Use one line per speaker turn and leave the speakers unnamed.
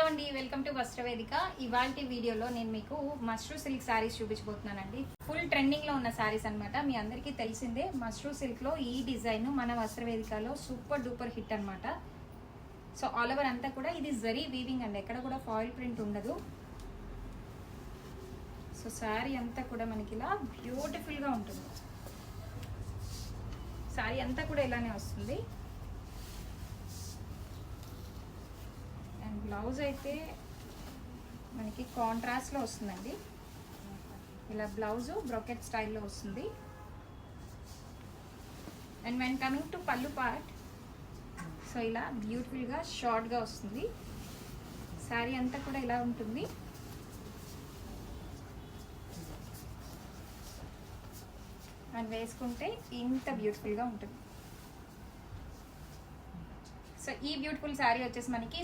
Hello అండి, welcome to వస్త్రవేదిక. ఇవాల్టి వీడియోలో నేను మీకు మష్రూ సిల్క్ శారీస్ చూపించబోతున్నానండి. ఫుల్ ట్రెండింగ్ లో ఉన్న శారీస్ అన్నమాట. మీ అందరికీ తెలిసిందే మష్రూ సిల్క్ లో ఈ డిజైన్ మన వస్త్రవేదికలో సూపర్ డూపర్ హిట్ అన్నమాట. సో ఆల్ ఓవర్ అంతా కూడా ఇది జరీ వీవింగ్ అండి, ఎక్కడ కూడా ఫాయిల్ ప్రింట్ ఉండదు. సో శారీ అంతా కూడా మనకి ఇలా బ్యూటిఫుల్ గా ఉంటుంది. శారీ అంతా కూడా ఇలానే వస్తుంది. అండ్ బ్లౌజ్ అయితే మనకి కాంట్రాస్ట్లో వస్తుందండి. ఇలా బ్లౌజు బ్రోకెట్ స్టైల్లో వస్తుంది. అండ్ వెన్ కమింగ్ టు పళ్ళు పార్ట్, సో ఇలా బ్యూటిఫుల్గా షార్ట్గా వస్తుంది. శారీ అంతా కూడా ఇలా ఉంటుంది. అండ్ వేసుకుంటే ఇంత బ్యూటిఫుల్గా ఉంటుంది. సో ఈ బ్యూటిఫుల్ శారీ వచ్చేసి మనకి